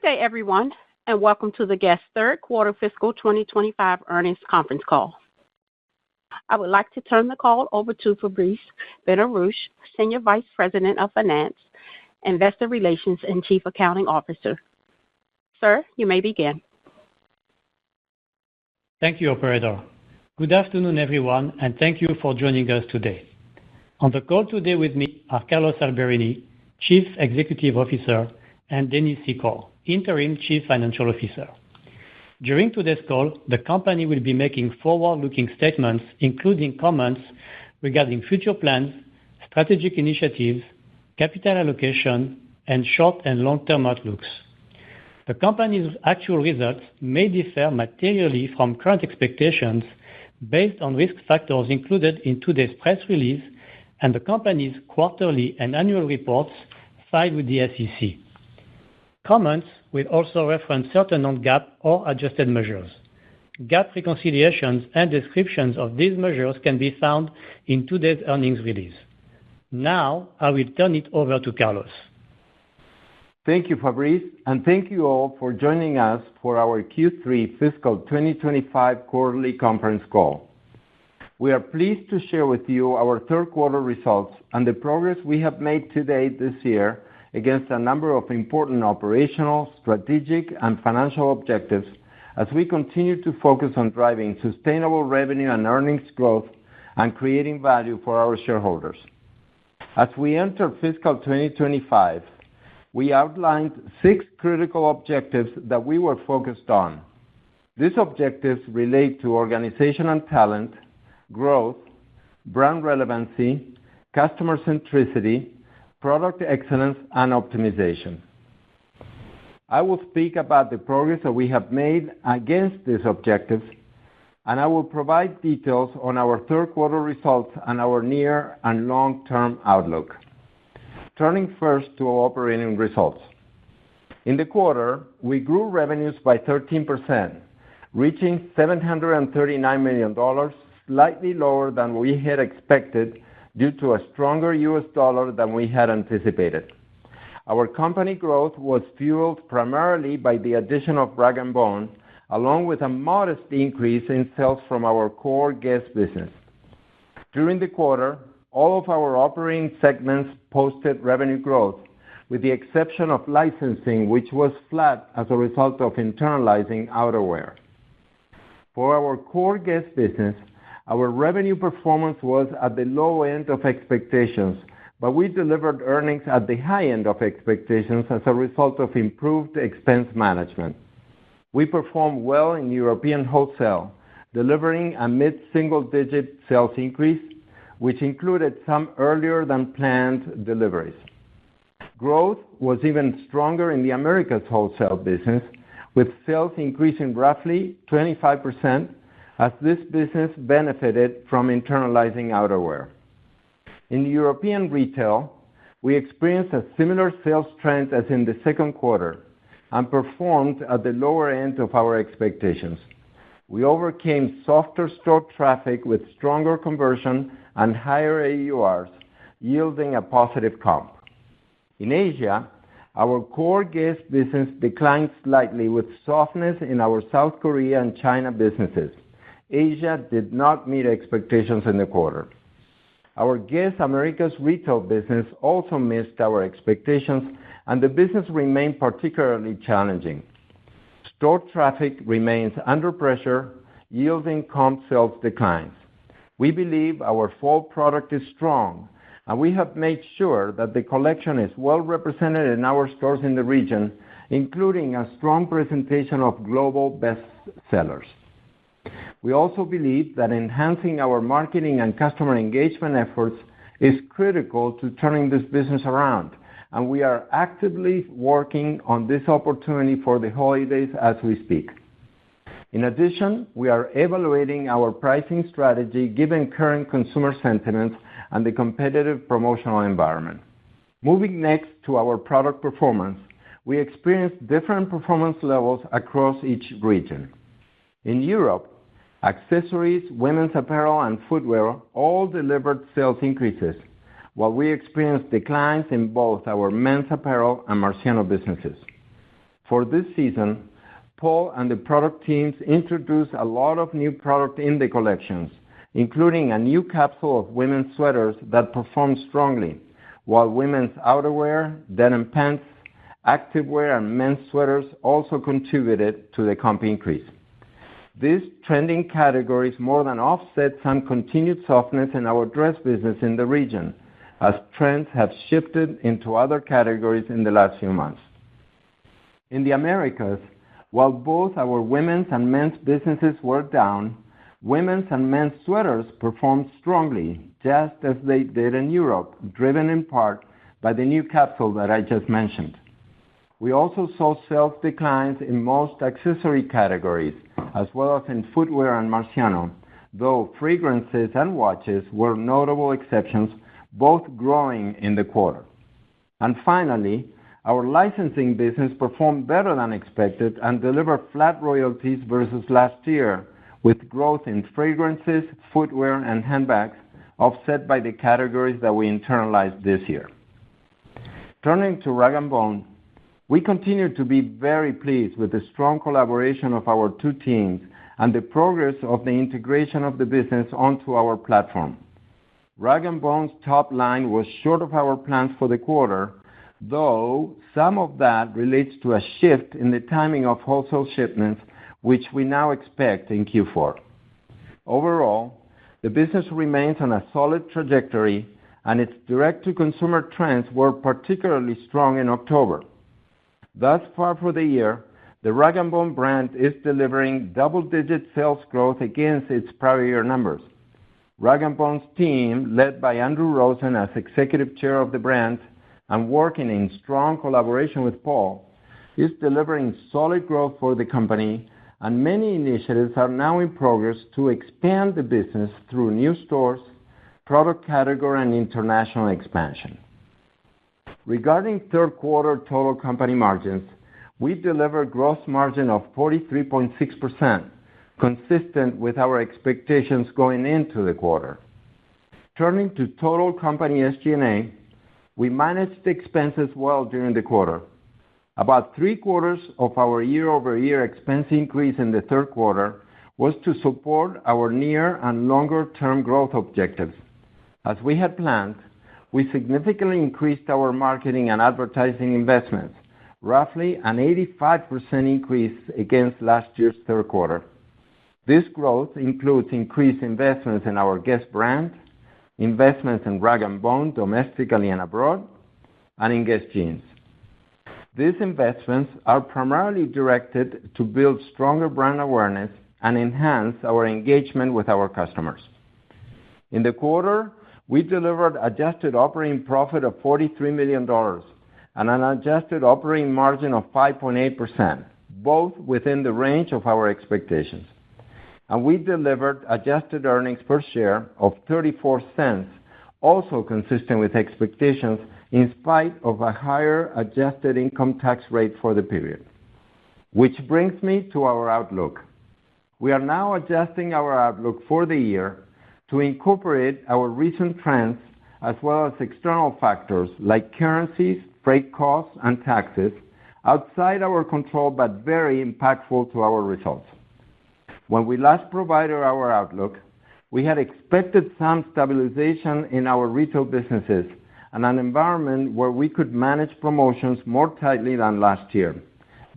day, everyone, and welcome to the GES third quarter fiscal 2025 earnings conference call. I would like to turn the call over to Fabrice Benarouche, Senior Vice President of Finance, Investor Relations, and Chief Accounting Officer. Sir, you may begin. Thank you, Operator. Good afternoon, everyone, and thank you for joining us today. On the call today with me are Carlos Alberini, Chief Executive Officer, and Dennis Secor, Interim Chief Financial Officer. During today's call, the company will be making forward-looking statements, including comments regarding future plans, strategic initiatives, capital allocation, and short and long-term outlooks. The company's actual results may differ materially from current expectations based on risk factors included in today's press release and the company's quarterly and annual reports filed with the SEC. Comments will also reference certain non-GAAP or adjusted measures. GAAP reconciliations and descriptions of these measures can be found in today's earnings release. Now, I will turn it over to Carlos. Thank you, Fabrice, and thank you all for joining us for our Q3 fiscal 2025 quarterly conference call. We are pleased to share with you our third quarter results and the progress we have made to date this year against a number of important operational, strategic, and financial objectives as we continue to focus on driving sustainable revenue and earnings growth and creating value for our shareholders. As we enter fiscal 2025, we outlined 6 critical objectives that we were focused on. These objectives relate to organization and talent, growth, brand relevancy, customer centricity, product excellence, and optimization. I will speak about the progress that we have made against these objectives, and I will provide details on our third quarter results and our near and long-term outlook. Turning first to our operating results. In the quarter, we grew revenues by 13%, reaching $739 million, slightly lower than we had expected due to a stronger U.S. dollar than we had anticipated. Our company growth was fueled primarily by the addition of Rag & Bone, along with a modest increase in sales from our core GES business. During the quarter, all of our operating segments posted revenue growth, with the exception of licensing, which was flat as a result of internalizing outerwear. For our core GES business, our revenue performance was at the low end of expectations, but we delivered earnings at the high end of expectations as a result of improved expense management. We performed well in European wholesale, delivering a mid-single-digit sales increase, which included some earlier-than-planned deliveries. Growth was even stronger in the Americas wholesale business, with sales increasing roughly 25%, as this business benefited from internalizing outerwear. In European retail, we experienced a similar sales trend as in the second quarter and performed at the lower end of our expectations. We overcame softer store traffic with stronger conversion and higher AURs, yielding a positive comp. In Asia, our core GES business declined slightly with softness in our South Korea and China businesses. Asia did not meet expectations in the quarter. Our GES Americas retail business also missed our expectations, and the business remained particularly challenging. Store traffic remains under pressure, yielding comp sales declines. We believe our fall product is strong, and we have made sure that the collection is well represented in our stores in the region, including a strong presentation of global best sellers. We also believe that enhancing our marketing and customer engagement efforts is critical to turning this business around, and we are actively working on this opportunity for the holidays as we speak. In addition, we are evaluating our pricing strategy given current consumer sentiments and the competitive promotional environment. Moving next to our product performance, we experienced different performance levels across each region. In Europe, accessories, women's apparel, and footwear all delivered sales increases, while we experienced declines in both our men's apparel and Marciano businesses. For this season, Paul and the product teams introduced a lot of new product in the collections, including a new capsule of women's sweaters that performed strongly, while women's outerwear, denim pants, activewear, and men's sweaters also contributed to the comp increase. These trending categories more than offset some continued softness in our dress business in the region, as trends have shifted into other categories in the last few months. In the Americas, while both our women's and men's businesses were down, women's and men's sweaters performed strongly, just as they did in Europe, driven in part by the new capsule that I just mentioned. We also saw sales declines in most accessory categories, as well as in footwear and Marciano, though fragrances and watches were notable exceptions, both growing in the quarter. And finally, our licensing business performed better than expected and delivered flat royalties versus last year, with growth in fragrances, footwear, and handbags, offset by the categories that we internalized this year. Turning to Rag & Bone, we continue to be very pleased with the strong collaboration of our two teams and the progress of the integration of the business onto our platform. Rag & Bone's top line was short of our plans for the quarter, though some of that relates to a shift in the timing of wholesale shipments, which we now expect in Q4. Overall, the business remains on a solid trajectory, and its direct-to-consumer trends were particularly strong in October. Thus far for the year, the Rag & Bone brand is delivering double-digit sales growth against its prior year numbers. Rag & Bone's team, led by Andrew Rosen as executive chair of the brand and working in strong collaboration with Paul, is delivering solid growth for the company, and many initiatives are now in progress to expand the business through new stores, product category, and international expansion. Regarding third quarter total company margins, we delivered gross margin of 43.6%, consistent with our expectations going into the quarter. Turning to total company SG&A, we managed expenses well during the quarter. About 3/4 of our year-over-year expense increase in the third quarter was to support our near and longer-term growth objectives. As we had planned, we significantly increased our marketing and advertising investments, roughly an 85% increase against last year's third quarter. This growth includes increased investments in our Guess brand, investments in Rag & Bone domestically and abroad, and in Guess Jeans. These investments are primarily directed to build stronger brand awareness and enhance our engagement with our customers. In the quarter, we delivered adjusted operating profit of $43 million and an adjusted operating margin of 5.8%, both within the range of our expectations. And we delivered adjusted earnings per share of 34 cents, also consistent with expectations in spite of a higher adjusted income tax rate for the period. Which brings me to our outlook. We are now adjusting our outlook for the year to incorporate our recent trends as well as external factors like currencies, freight costs, and taxes outside our control but very impactful to our results. When we last provided our outlook, we had expected some stabilization in our retail businesses and an environment where we could manage promotions more tightly than last year.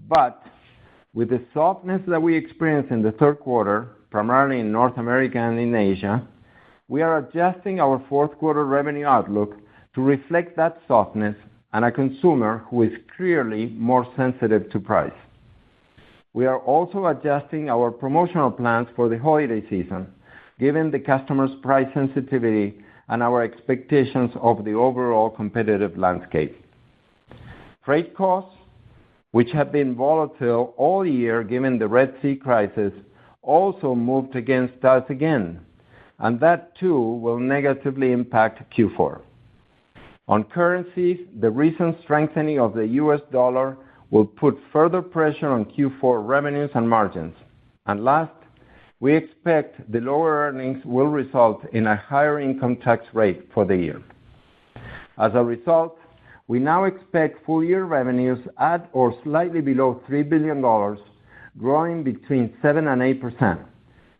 But with the softness that we experienced in the third quarter, primarily in North America and in Asia, we are adjusting our fourth quarter revenue outlook to reflect that softness and a consumer who is clearly more sensitive to price. We are also adjusting our promotional plans for the holiday season, given the customer's price sensitivity and our expectations of the overall competitive landscape. Freight costs, which have been volatile all year given the Red Sea crisis, also moved against us again, and that too will negatively impact Q4. On currencies, the recent strengthening of the US dollar will put further pressure on Q4 revenues and margins. And last, we expect the lower earnings will result in a higher income tax rate for the year. As a result, We now expect full-year revenues at or slightly below $3 billion, growing between 7% and 8%,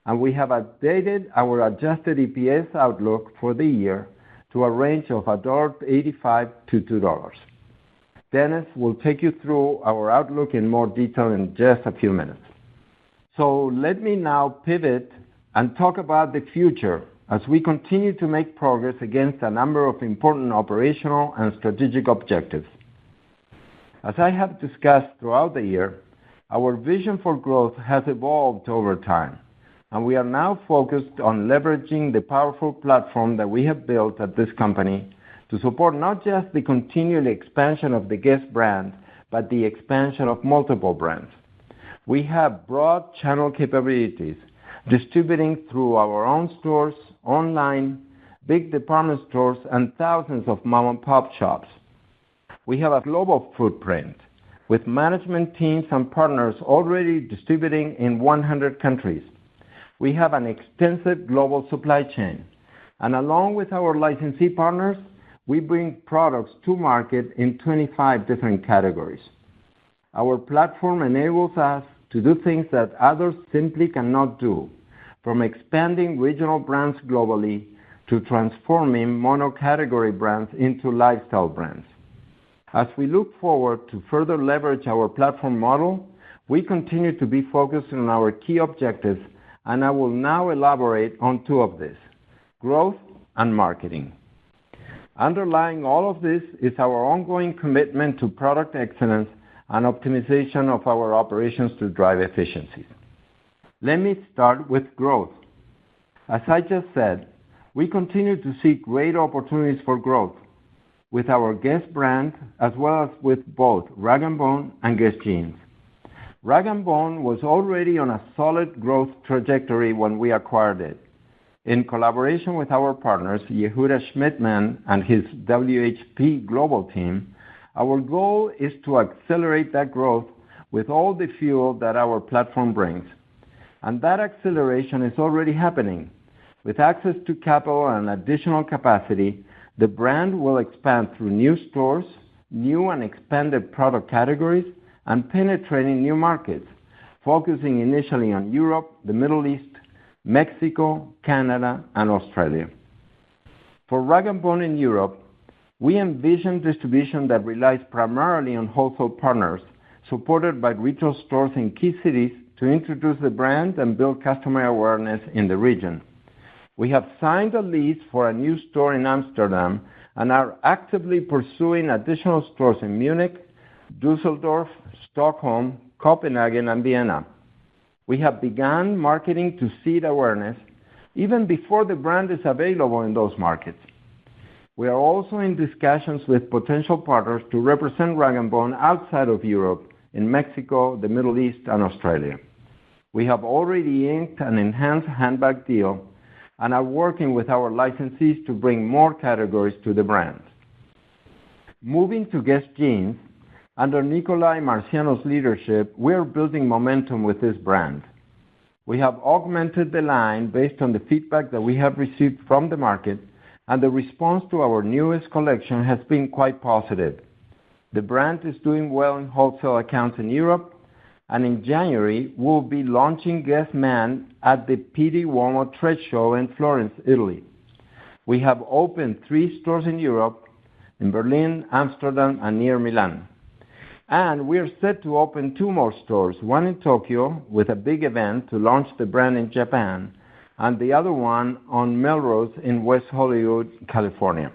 and we have updated our adjusted EPS outlook for the year to a range of $1.85 to $2. Dennis will take you through our outlook in more detail in just a few minutes. So let me now pivot and talk about the future as we continue to make progress against a number of important operational and strategic objectives. As I have discussed throughout the year, our vision for growth has evolved over time, and we are now focused on leveraging the powerful platform that we have built at this company to support not just the continual expansion of the Guess brand, but the expansion of multiple brands. We have broad channel capabilities, distributing through our own stores, online, big department stores, and thousands of mom-and-pop shops. We have a global footprint, with management teams and partners already distributing in 100 countries. We have an extensive global supply chain, and along with our licensee partners, we bring products to market in 25 different categories. Our platform enables us to do things that others simply cannot do, from expanding regional brands globally to transforming monocategory brands into lifestyle brands. As we look forward to further leverage our platform model, we continue to be focused on our key objectives, and I will now elaborate on two of these: growth and marketing. Underlying all of this is our ongoing commitment to product excellence and optimization of our operations to drive efficiencies. Let me start with growth. As I just said, we continue to see great opportunities for growth with our Guess brand, as well as with both Rag & Bone and Guess Jeans. Rag & Bone was already on a solid growth trajectory when we acquired it. In collaboration with our partners, Yehuda Schmidman and his WHP global team, our goal is to accelerate that growth with all the fuel that our platform brings. And that acceleration is already happening. With access to capital and additional capacity, the brand will expand through new stores, new and expanded product categories, and penetrating new markets, focusing initially on Europe, the Middle East, Mexico, Canada, and Australia. For Rag & Bone in Europe, we envision distribution that relies primarily on wholesale partners, supported by retail stores in key cities to introduce the brand and build customer awareness in the region. We have signed a lease for a new store in Amsterdam and are actively pursuing additional stores in Munich, Dusseldorf, Stockholm, Copenhagen, and Vienna. We have begun marketing to seed awareness even before the brand is available in those markets. We are also in discussions with potential partners to represent Rag & Bone outside of Europe, in Mexico, the Middle East, and Australia. We have already inked an enhanced handbag deal and are working with our licensees to bring more categories to the brand. Moving to Guess Jeans, under Nicolai Marciano's leadership, we are building momentum with this brand. We have augmented the line based on the feedback that we have received from the market, and the response to our newest collection has been quite positive. The brand is doing well in wholesale accounts in Europe, and in January, we'll be launching Guess Man at the Pitti Uomo trade show in Florence, Italy. We have opened 3 stores in Europe, in Berlin, Amsterdam, and near Milan. And we are set to open 2 more stores, one in Tokyo with a big event to launch the brand in Japan, and the other one on Melrose in West Hollywood, California.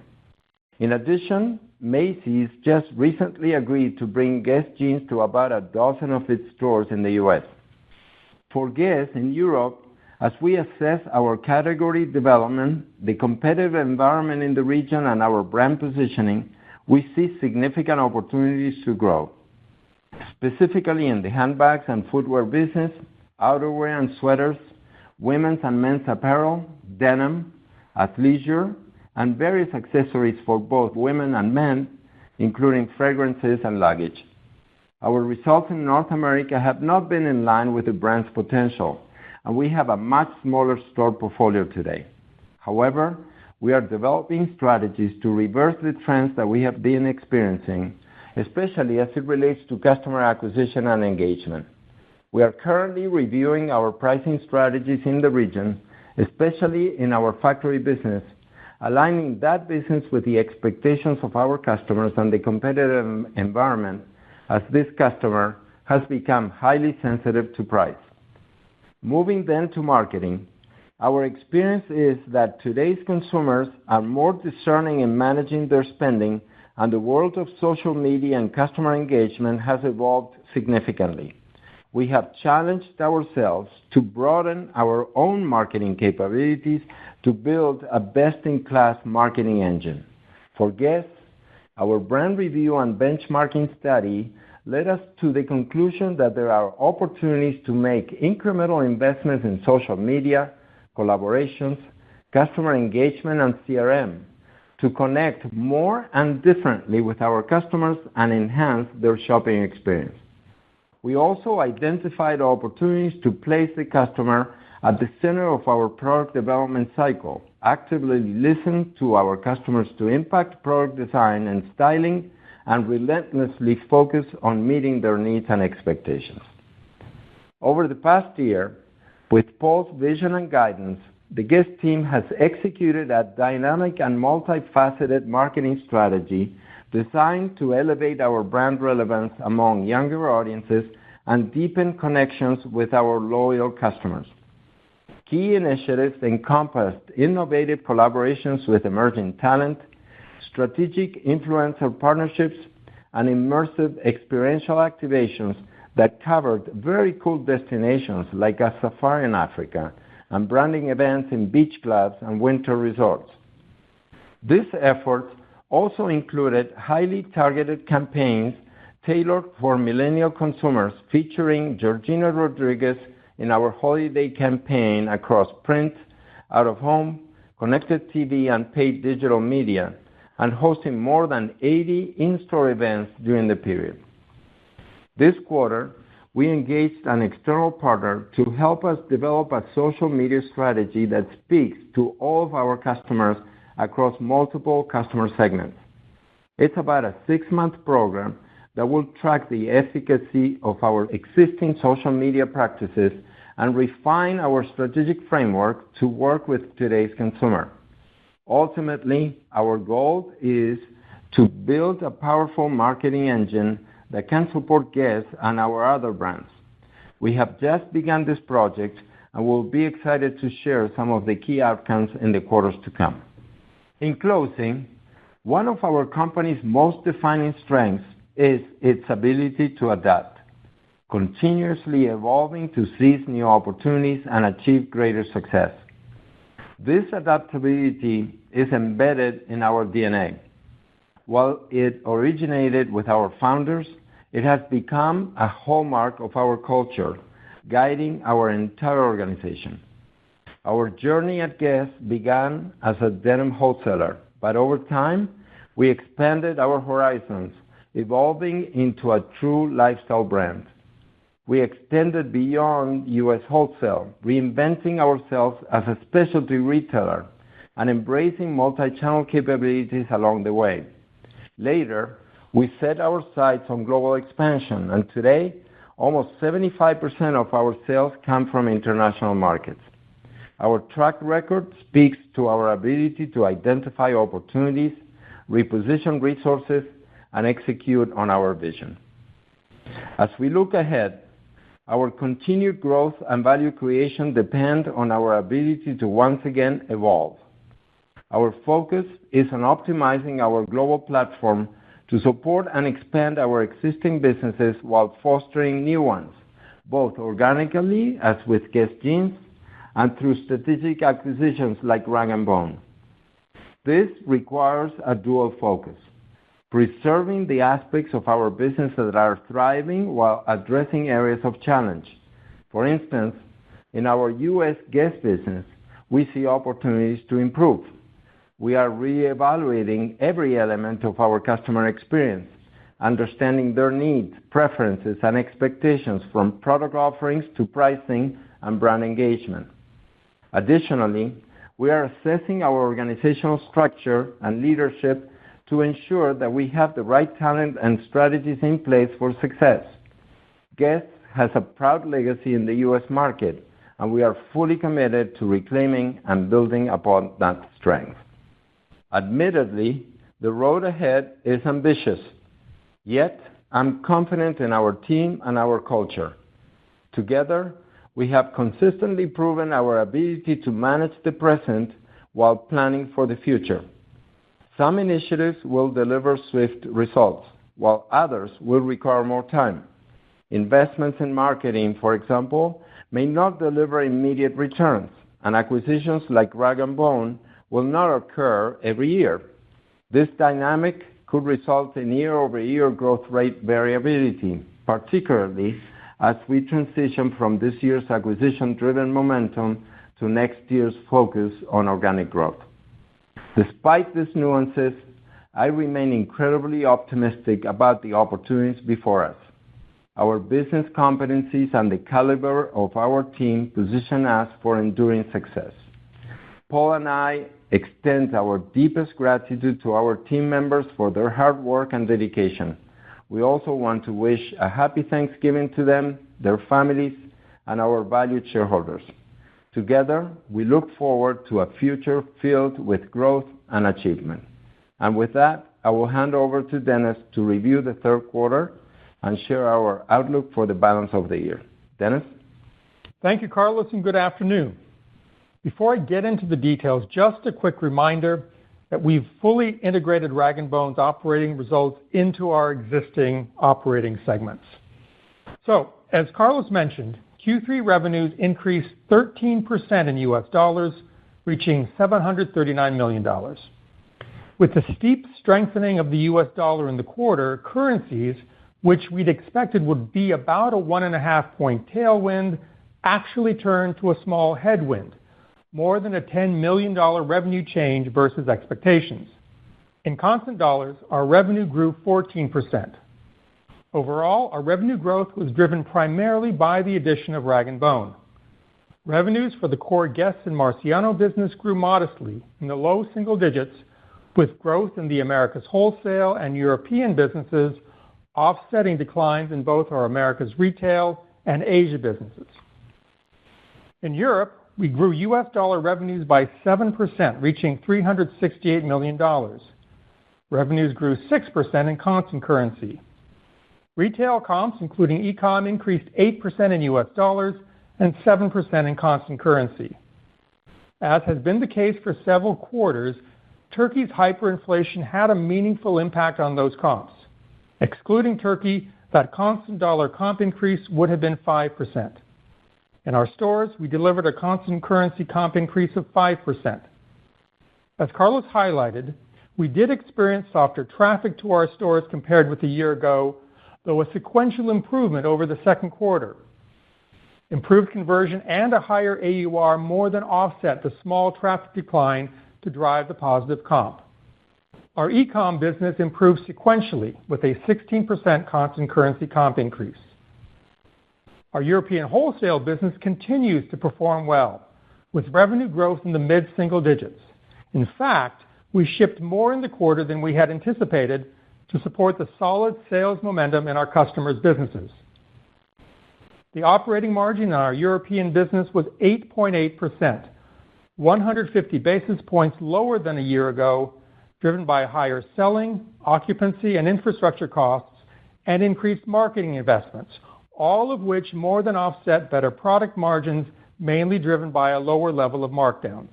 In addition, Macy's just recently agreed to bring Guess Jeans to about a dozen of its stores in the U.S. For Guess in Europe, as we assess our category development, the competitive environment in the region, and our brand positioning, we see significant opportunities to grow, specifically in the handbags and footwear business, outerwear and sweaters, women's and men's apparel, denim, athleisure, and various accessories for both women and men, including fragrances and luggage. Our results in North America have not been in line with the brand's potential, and we have a much smaller store portfolio today. However, we are developing strategies to reverse the trends that we have been experiencing, especially as it relates to customer acquisition and engagement. We are currently reviewing our pricing strategies in the region, especially in our factory business, aligning that business with the expectations of our customers and the competitive environment, as this customer has become highly sensitive to price. Moving then to marketing, our experience is that today's consumers are more discerning in managing their spending, and the world of social media and customer engagement has evolved significantly. We have challenged ourselves to broaden our own marketing capabilities to build a best-in-class marketing engine. For Guess, our brand review and benchmarking study led us to the conclusion that there are opportunities to make incremental investments in social media, collaborations, customer engagement, and CRM to connect more and differently with our customers and enhance their shopping experience. We also identified opportunities to place the customer at the center of our product development cycle, actively listen to our customers to impact product design and styling, and relentlessly focus on meeting their needs and expectations. Over the past year, with Paul's vision and guidance, the Guess team has executed a dynamic and multifaceted marketing strategy designed to elevate our brand relevance among younger audiences and deepen connections with our loyal customers. Key initiatives encompassed innovative collaborations with emerging talent, strategic influencer partnerships, and immersive experiential activations that covered very cool destinations like a safari in Africa and branding events in beach clubs and winter resorts. These efforts also included highly targeted campaigns tailored for millennial consumers, featuring Georgina Rodriguez in our holiday campaign across print, out-of-home, connected TV, and paid digital media, and hosting more than 80 in-store events during the period. This quarter, we engaged an external partner to help us develop a social media strategy that speaks to all of our customers across multiple customer segments. It's about a 6-month program that will track the efficacy of our existing social media practices and refine our strategic framework to work with today's consumer. Ultimately, our goal is to build a powerful marketing engine that can support Guess and our other brands. We have just begun this project and will be excited to share some of the key outcomes in the quarters to come. In closing, one of our company's most defining strengths is its ability to adapt, continuously evolving to seize new opportunities and achieve greater success. This adaptability is embedded in our DNA. While it originated with our founders, it has become a hallmark of our culture, guiding our entire organization. Our journey at Guess began as a denim wholesaler, but over time, we expanded our horizons, evolving into a true lifestyle brand. We extended beyond U.S. wholesale, reinventing ourselves as a specialty retailer and embracing multi-channel capabilities along the way. Later, we set our sights on global expansion, and today, almost 75% of our sales come from international markets. Our track record speaks to our ability to identify opportunities, reposition resources, and execute on our vision. As we look ahead, our continued growth and value creation depend on our ability to once again evolve. Our focus is on optimizing our global platform to support and expand our existing businesses while fostering new ones, both organically, as with Guess Jeans, and through strategic acquisitions like Rag & Bone. This requires a dual focus: preserving the aspects of our business that are thriving while addressing areas of challenge. For instance, in our U.S. Guess business, we see opportunities to improve. We are reevaluating every element of our customer experience, understanding their needs, preferences, and expectations, from product offerings to pricing and brand engagement. Additionally, We are assessing our organizational structure and leadership to ensure that we have the right talent and strategies in place for success. GES has a proud legacy in the U.S. market, and we are fully committed to reclaiming and building upon that strength. Admittedly, the road ahead is ambitious, yet I'm confident in our team and our culture. Together, we have consistently proven our ability to manage the present while planning for the future. Some initiatives will deliver swift results, while others will require more time. Investments in marketing, for example, may not deliver immediate returns, and acquisitions like Rag & Bone will not occur every year. This dynamic could result in year-over-year growth rate variability, particularly as we transition from this year's acquisition-driven momentum to next year's focus on organic growth. Despite these nuances, I remain incredibly optimistic about the opportunities before us. Our business competencies and the caliber of our team position us for enduring success. Paul and I extend our deepest gratitude to our team members for their hard work and dedication. We also want to wish a happy Thanksgiving to them, their families, and our valued shareholders. Together, we look forward to a future filled with growth and achievement. And with that, I will hand over to Dennis to review the third quarter and share our outlook for the balance of the year. Dennis? Thank you, Carlos, and good afternoon. Before I get into the details, just a quick reminder that we've fully integrated Rag & Bone's operating results into our existing operating segments. So, as Carlos mentioned, Q3 revenues increased 13% in U.S. dollars, reaching $739 million. With the steep strengthening of the U.S. dollar in the quarter, currencies, which we'd expected would be about a 1.5-point tailwind, actually turned to a small headwind, more than a $10 million revenue change versus expectations. In constant dollars, our revenue grew 14%. Overall, our revenue growth was driven primarily by the addition of Rag & Bone. Revenues for the core GES and Marciano business grew modestly in the low single digits, with growth in the Americas wholesale and European businesses offsetting declines in both our Americas retail and Asia businesses. In Europe, we grew U.S. dollar revenues by 7%, reaching $368 million. Revenues grew 6% in constant currency. Retail comps, including e-com, increased 8% in U.S. dollars and 7% in constant currency. As has been the case for several quarters, Turkey's hyperinflation had a meaningful impact on those comps. Excluding Turkey, that constant dollar comp increase would have been 5%. In our stores, we delivered a constant currency comp increase of 5%. As Carlos highlighted, we did experience softer traffic to our stores compared with a year ago, though a sequential improvement over the second quarter. Improved conversion and a higher AUR more than offset the small traffic decline to drive the positive comp. Our e-com business improved sequentially with a 16% constant currency comp increase. Our European wholesale business continues to perform well, with revenue growth in the mid-single digits. In fact, we shipped more in the quarter than we had anticipated to support the solid sales momentum in our customers' businesses. The operating margin in our European business was 8.8%, 150 basis points lower than a year ago, driven by higher selling, occupancy, and infrastructure costs, and increased marketing investments, all of which more than offset better product margins, mainly driven by a lower level of markdowns.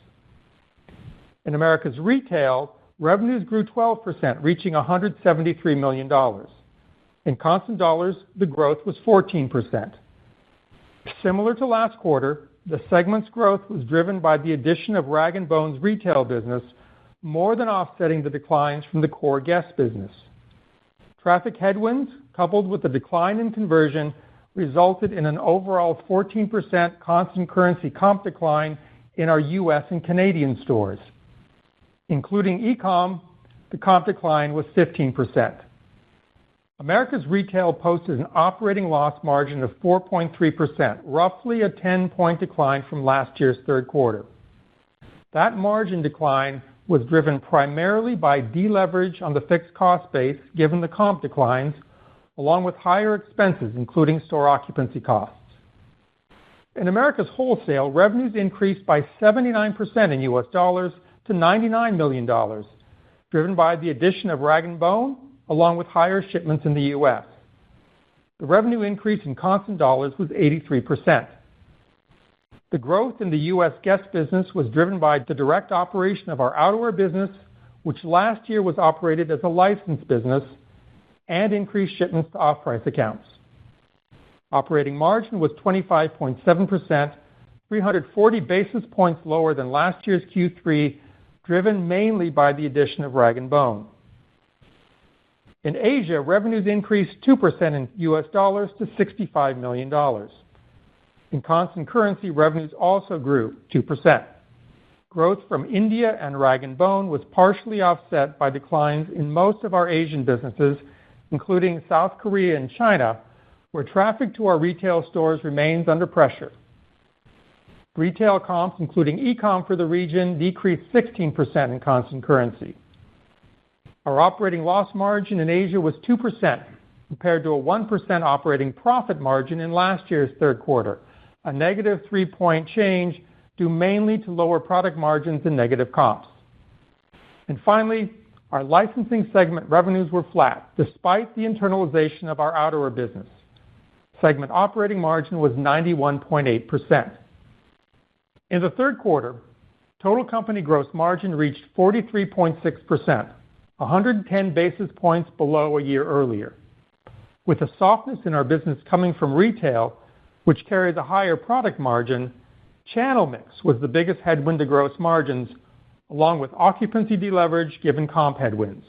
In Americas retail, revenues grew 12%, reaching $173 million. In constant dollars, the growth was 14%. Similar to last quarter, the segment's growth was driven by the addition of Rag & Bone's retail business, more than offsetting the declines from the core GES business. Traffic headwinds, coupled with the decline in conversion, resulted in an overall 14% constant currency comp decline in our U.S. and Canadian stores. Including e-com, the comp decline was 15%. Americas retail posted an operating loss margin of 4.3%, roughly a 10-point decline from last year's third quarter. That margin decline was driven primarily by deleverage on the fixed cost base given the comp declines, along with higher expenses, including store occupancy costs. In Americas Wholesale, revenues increased by 79% in US dollars to $99 million, driven by the addition of Rag & Bone, along with higher shipments in the U.S. The revenue increase in constant dollars was 83%. The growth in the U.S. GES business was driven by the direct operation of our outerwear business, which last year was operated as a licensed business, and increased shipments to off-price accounts. Operating margin was 25.7%, 340 basis points lower than last year's Q3, driven mainly by the addition of Rag & Bone. In Asia, revenues increased 2% in US dollars to $65 million. In constant currency, revenues also grew 2%. Growth from India and Rag & Bone was partially offset by declines in most of our Asian businesses, including South Korea and China, where traffic to our retail stores remains under pressure. Retail comps, including e-com for the region, decreased 16% in constant currency. Our operating loss margin in Asia was 2%, compared to a 1% operating profit margin in last year's third quarter, a negative 3-point change due mainly to lower product margins and negative comps. And finally, our licensing segment revenues were flat, despite the internalization of our outerwear business. Segment operating margin was 91.8%. In the third quarter, total company gross margin reached 43.6%, 110 basis points below a year earlier. With the softness in our business coming from retail, which carries a higher product margin, channel mix was the biggest headwind to gross margins, along with occupancy deleverage given comp headwinds.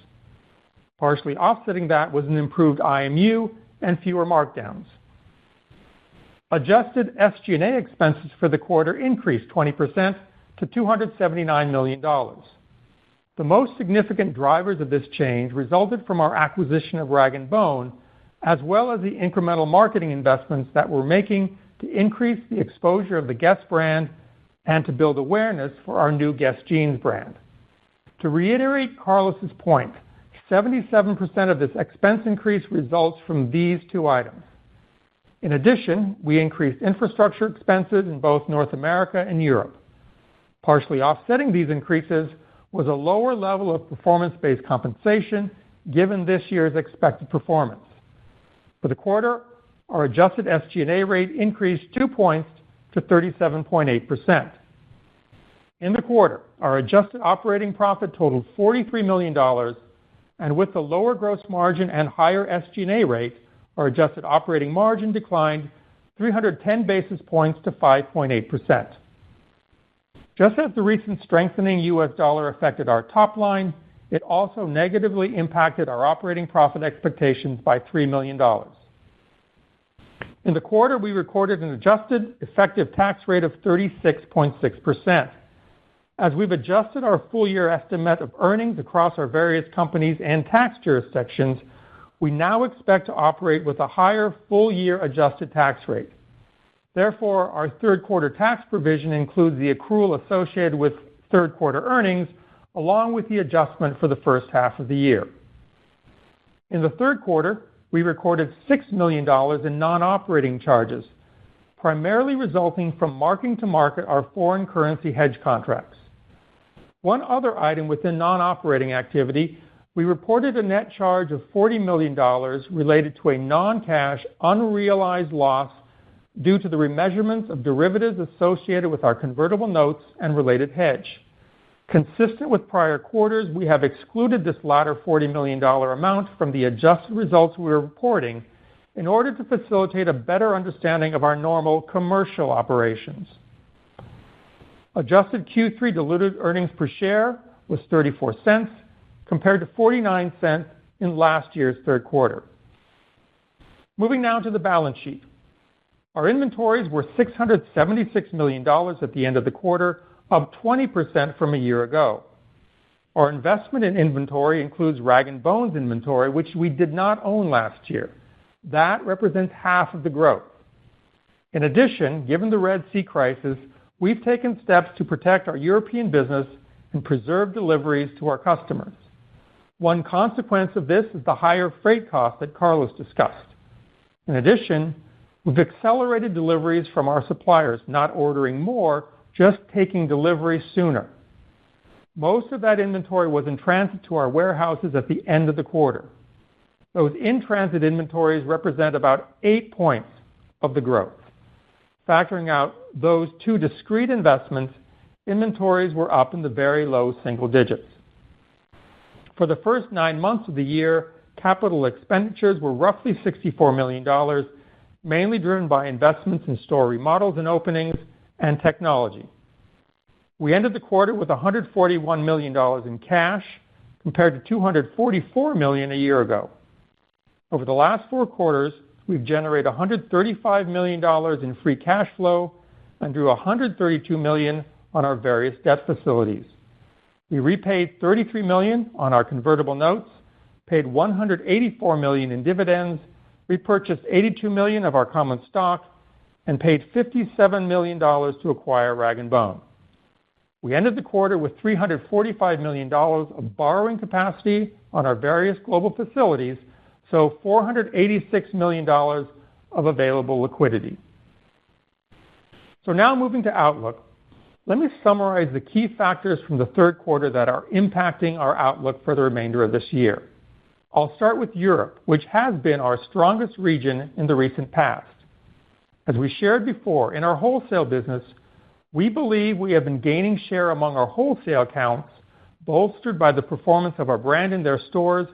Partially offsetting that was an improved IMU and fewer markdowns. Adjusted SG&A expenses for the quarter increased 20% to $279 million. The most significant drivers of this change resulted from our acquisition of Rag & Bone, as well as the incremental marketing investments that we're making to increase the exposure of the GES brand and to build awareness for our new GES Jeans brand. To reiterate Carlos's point, 77% of this expense increase results from these two items. In addition, we increased infrastructure expenses in both North America and Europe. Partially offsetting these increases was a lower level of performance-based compensation given this year's expected performance. For the quarter, our adjusted SG&A rate increased 2 points to 37.8%. In the quarter, our adjusted operating profit totaled $43 million, and with the lower gross margin and higher SG&A rate, our adjusted operating margin declined 310 basis points to 5.8%. Just as the recent strengthening US dollar affected our top line, it also negatively impacted our operating profit expectations by $3 million. In the quarter, we recorded an adjusted effective tax rate of 36.6%. As we've adjusted our full-year estimate of earnings across our various companies and tax jurisdictions, we now expect to operate with a higher full-year adjusted tax rate. Therefore, our third quarter tax provision includes the accrual associated with third quarter earnings, along with the adjustment for the first half of the year. In the third quarter, we recorded $6 million in non-operating charges, primarily resulting from marking to market our foreign currency hedge contracts. One other item within non-operating activity, we reported a net charge of $40 million related to a non-cash, unrealized loss due to the remeasurements of derivatives associated with our convertible notes and related hedge. Consistent with prior quarters, we have excluded this latter $40 million amount from the adjusted results we are reporting in order to facilitate a better understanding of our normal commercial operations. Adjusted Q3 diluted earnings per share was 34 cents, compared to 49 cents in last year's third quarter. Moving now to the balance sheet. Our inventories were $676 million at the end of the quarter, up 20% from a year ago. Our investment in inventory includes Rag & Bone's inventory, which we did not own last year. That represents half of the growth. In addition, given the Red Sea crisis, we've taken steps to protect our European business and preserve deliveries to our customers. One consequence of this is the higher freight cost that Carlos discussed. In addition, we've accelerated deliveries from our suppliers, not ordering more, just taking delivery sooner. Most of that inventory was in transit to our warehouses at the end of the quarter. Those in-transit inventories represent about 8 points of the growth. Factoring out those two discrete investments, inventories were up in the very low single digits. For the first 9 months of the year, capital expenditures were roughly $64 million, mainly driven by investments in store remodels and openings and technology. We ended the quarter with $141 million in cash, compared to $244 million a year ago. Over the last 4 quarters, we've generated $135 million in free cash flow and drew $132 million on our various debt facilities. We repaid $33 million on our convertible notes, paid $184 million in dividends, repurchased $82 million of our common stock, and paid $57 million to acquire Rag & Bone. We ended the quarter with $345 million of borrowing capacity on our various global facilities, so $486 million of available liquidity. So now moving to outlook, let me summarize the key factors from the third quarter that are impacting our outlook for the remainder of this year. I'll start with Europe, which has been our strongest region in the recent past. As we shared before, in our wholesale business, we believe we have been gaining share among our wholesale accounts, bolstered by the performance of our brand in their stores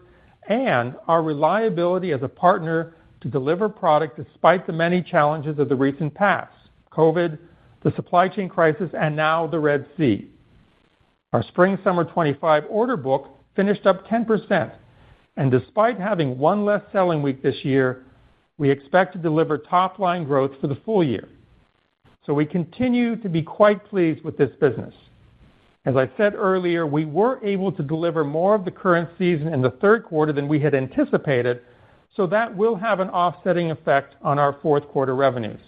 and our reliability as a partner to deliver product despite the many challenges of the recent past, COVID, the supply chain crisis, and now the Red Sea. Our Spring-Summer 25 order book finished up 10%, and despite having one less selling week this year, we expect to deliver top-line growth for the full year. So we continue to be quite pleased with this business. As I said earlier, we were able to deliver more of the current season in the third quarter than we had anticipated, so that will have an offsetting effect on our fourth quarter revenues.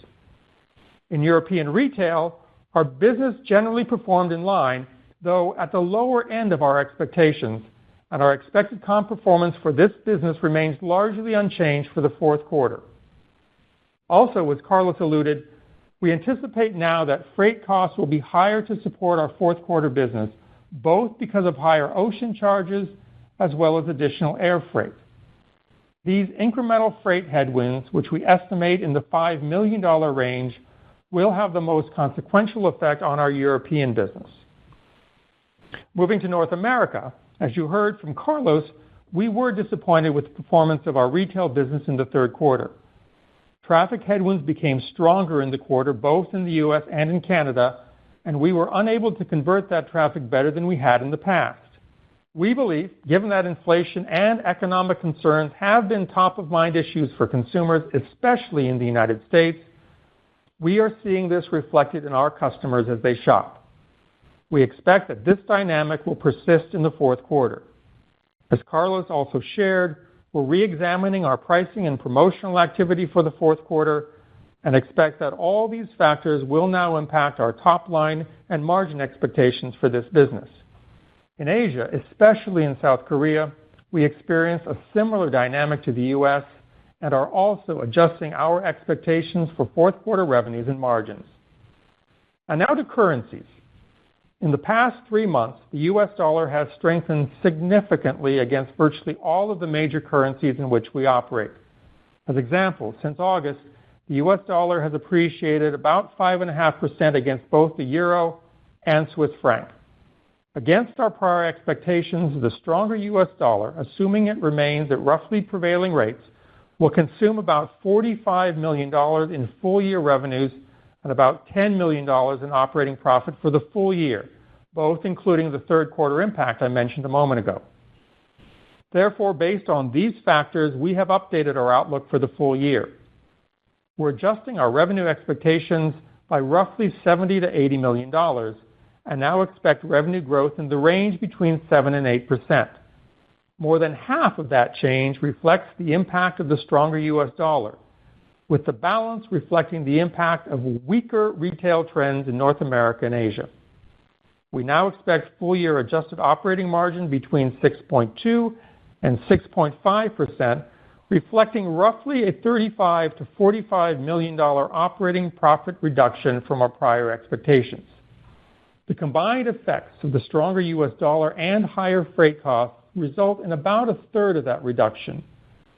In European retail, our business generally performed in line, though at the lower end of our expectations, and our expected comp performance for this business remains largely unchanged for the fourth quarter. Also, as Carlos alluded, we anticipate now that freight costs will be higher to support our fourth quarter business, both because of higher ocean charges as well as additional air freight. These incremental freight headwinds, which we estimate in the $5 million range, will have the most consequential effect on our European business. Moving to North America, as you heard from Carlos, we were disappointed with the performance of our retail business in the third quarter. Traffic headwinds became stronger in the quarter, both in the U.S. and in Canada, and we were unable to convert that traffic better than we had in the past. We believe, given that inflation and economic concerns have been top-of-mind issues for consumers, especially in the United States, we are seeing this reflected in our customers as they shop. We expect that this dynamic will persist in the fourth quarter. As Carlos also shared, we're re-examining our pricing and promotional activity for the fourth quarter and expect that all these factors will now impact our top line and margin expectations for this business. In Asia, especially in South Korea, we experience a similar dynamic to the U.S. and are also adjusting our expectations for fourth quarter revenues and margins. And now to currencies. In the past 3 months, the U.S. dollar has strengthened significantly against virtually all of the major currencies in which we operate. As example, since August, the U.S. dollar has appreciated about 5.5% against both the euro and Swiss franc. Against our prior expectations, the stronger U.S. dollar, assuming it remains at roughly prevailing rates, will consume about $45 million in full-year revenues and about $10 million in operating profit for the full year, both including the third quarter impact I mentioned a moment ago. Therefore, based on these factors, we have updated our outlook for the full year. We're adjusting our revenue expectations by roughly $70 to $80 million and now expect revenue growth in the range between 7% and 8%. More than half of that change reflects the impact of the stronger U.S. dollar. with the balance reflecting the impact of weaker retail trends in North America and Asia. We now expect full-year adjusted operating margin between 6.2% and 6.5%, reflecting roughly a $35 to $45 million operating profit reduction from our prior expectations. The combined effects of the stronger U.S. dollar and higher freight costs result in about a third of that reduction,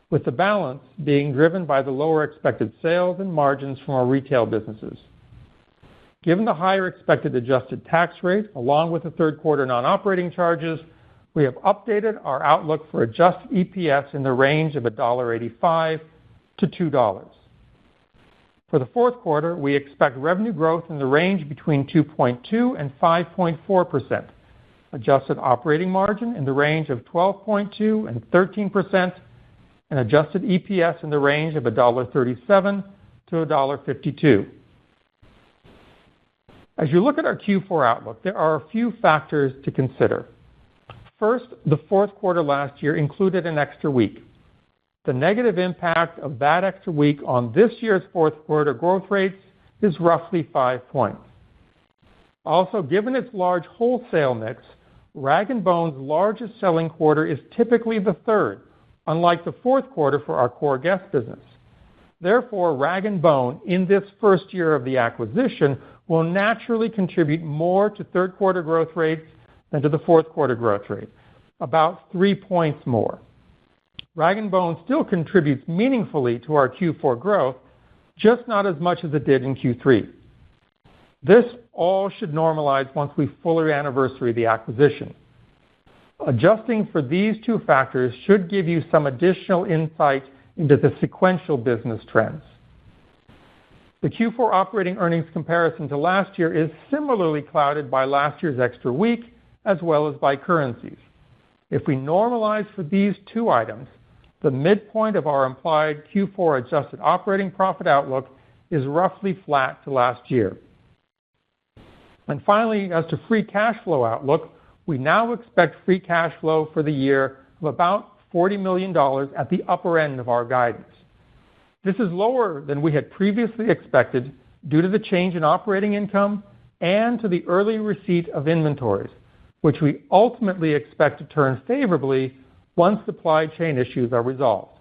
with the balance being driven by the lower expected sales and margins from our retail businesses. Given the higher expected adjusted tax rate, along with the third quarter non-operating charges, we have updated our outlook for adjusted EPS in the range of $1.85 to $2. For the fourth quarter, we expect revenue growth in the range between 2.2% and 5.4%, adjusted operating margin in the range of 12.2% and 13%, and adjusted EPS in the range of $1.37 to $1.52. As you look at our Q4 outlook, there are a few factors to consider. First, the fourth quarter last year included an extra week. The negative impact of that extra week on this year's fourth quarter growth rates is roughly 5 points. Also, given its large wholesale mix, Rag & Bone's largest selling quarter is typically the third, unlike the fourth quarter for our core GES business. Therefore, Rag & Bone, in this first year of the acquisition, will naturally contribute more to third quarter growth rates than to the fourth quarter growth rate, about 3 points more. Rag & Bone still contributes meaningfully to our Q4 growth, just not as much as it did in Q3. This all should normalize once we fully anniversary the acquisition. Adjusting for these two factors should give you some additional insight into the sequential business trends. The Q4 operating earnings comparison to last year is similarly clouded by last year's extra week as well as by currencies. If we normalize for these two items, the midpoint of our implied Q4 adjusted operating profit outlook is roughly flat to last year. And finally, as to free cash flow outlook, we now expect free cash flow for the year of about $40 million at the upper end of our guidance. This is lower than we had previously expected due to the change in operating income and to the early receipt of inventories, which we ultimately expect to turn favorably once supply chain issues are resolved.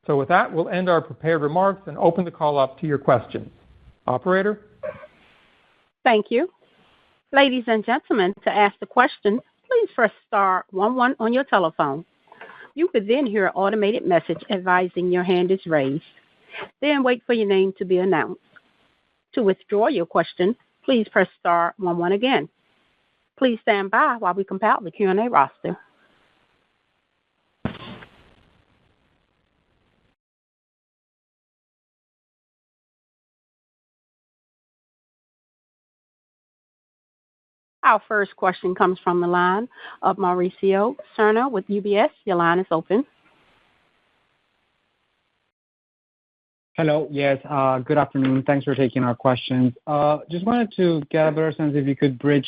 So with that, we'll end our prepared remarks and open the call up to your questions. Operator? Thank you. Ladies and gentlemen, to ask the question, please press star 11 on your telephone. You will then hear an automated message advising your hand is raised. Then wait for your name to be announced. To withdraw your question, please press star 11 again. Please stand by while we compile the Q&A roster. Our first question comes from the line of Mauricio Serna with UBS. Your line is open. Hello. Yes, good afternoon. Thanks for taking our questions. Just wanted to get a better sense if you could bridge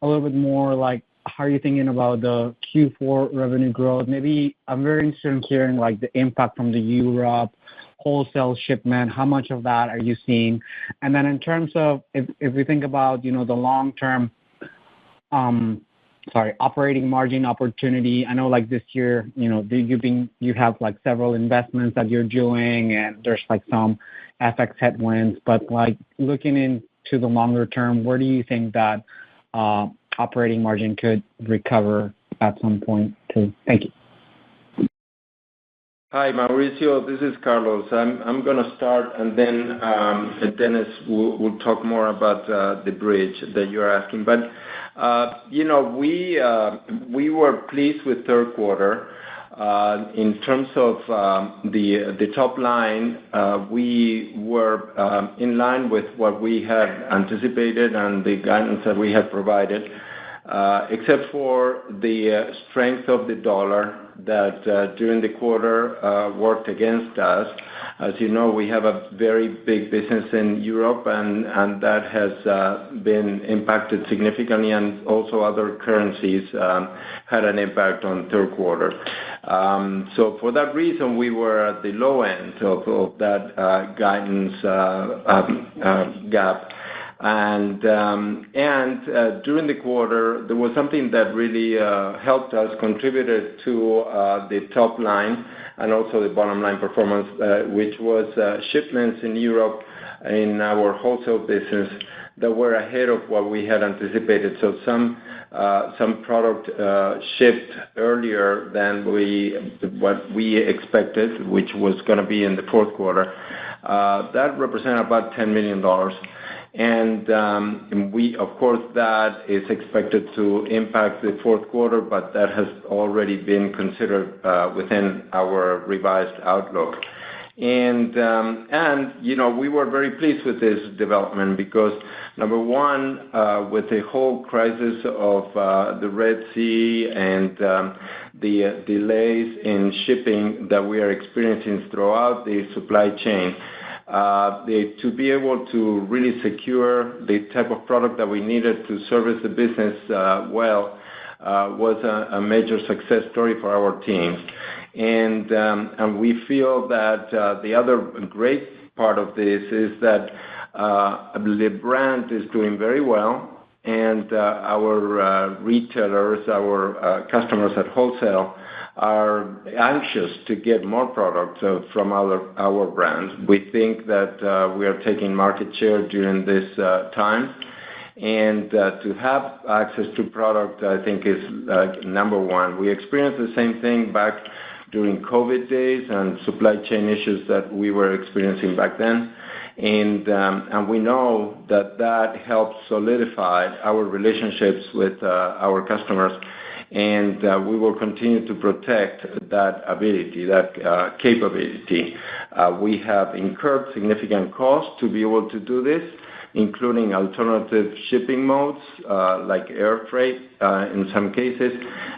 a little bit more, like, how are you thinking about the Q4 revenue growth? Maybe I'm very interested in hearing, like, the impact from the Europe wholesale shipment. How much of that are you seeing? And then in terms of if we think about, the long-term operating margin opportunity. I know, like, this year, you have, like, several investments that you're doing, and there's, like, some FX headwinds. But, like, looking into the longer term, where do you think that operating margin could recover at some point too? Thank you. Hi, Mauricio. This is Carlos. I'm going to start, and then Dennis will talk more about the bridge that you're asking. But, we were pleased with third quarter. In terms of the top line, we were in line with what we had anticipated and the guidance that we had provided, except for the strength of the dollar that during the quarter worked against us. As you know, we have a very big business in Europe, and that has been impacted significantly, and also other currencies had an impact on third quarter. So for that reason, we were at the low end of that guidance gap. And during the quarter, there was something that really helped us, contributed to the top line and also the bottom line performance, which was shipments in Europe in our wholesale business that were ahead of what we had anticipated. So some product shipped earlier than what we expected, which was going to be in the fourth quarter. That represented about $10 million. And we, of course, that is expected to impact the fourth quarter, but that has already been considered within our revised outlook. And we were very pleased with this development because, number one, with the whole crisis of the Red Sea and the delays in shipping that we are experiencing throughout the supply chain, to be able to really secure the type of product that we needed to service the business well was a major success story for our teams. And we feel that the other great part of this is that the brand is doing very well, and our retailers, our customers at wholesale, are anxious to get more product from our brands. We think that we are taking market share during this time. And to have access to product, I think, is number one. We experienced the same thing back during COVID days and supply chain issues that we were experiencing back then. And we know that helps solidify our relationships with our customers. And we will continue to protect that ability, that capability. We have incurred significant costs to be able to do this, including alternative shipping modes like air freight in some cases.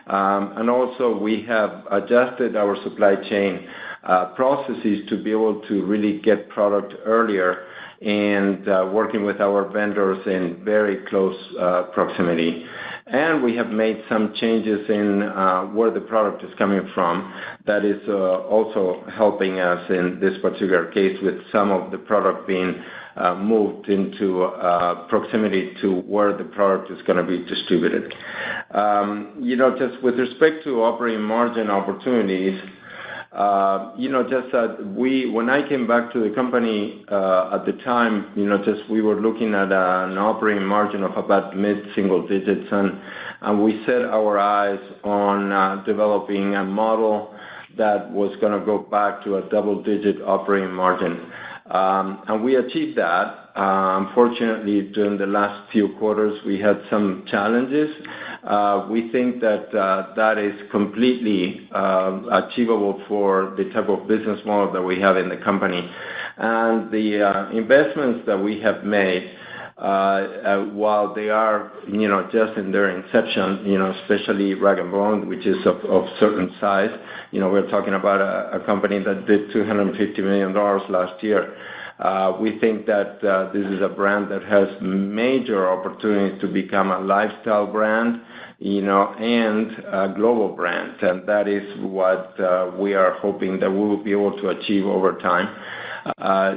And also we have adjusted our supply chain processes to be able to really get product earlier and working with our vendors in very close proximity. And we have made some changes in where the product is coming from. That is also helping us in this particular case with some of the product being moved into proximity to where the product is going to be distributed. Just with respect to operating margin opportunities, when I came back to the company at the time, we were looking at an operating margin of about mid-single digits, and we set our eyes on developing a model that was going to go back to a double-digit operating margin. And we achieved that. Unfortunately, during the last few quarters, we had some challenges. We think that that is completely achievable for the type of business model that we have in the company. And the investments that we have made, while they are, just in their inception, especially Rag & Bone, which is of certain size, we're talking about a company that did $250 million last year. We think that this is a brand that has major opportunities to become a lifestyle brand, and a global brand. And that is what we are hoping that we will be able to achieve over time.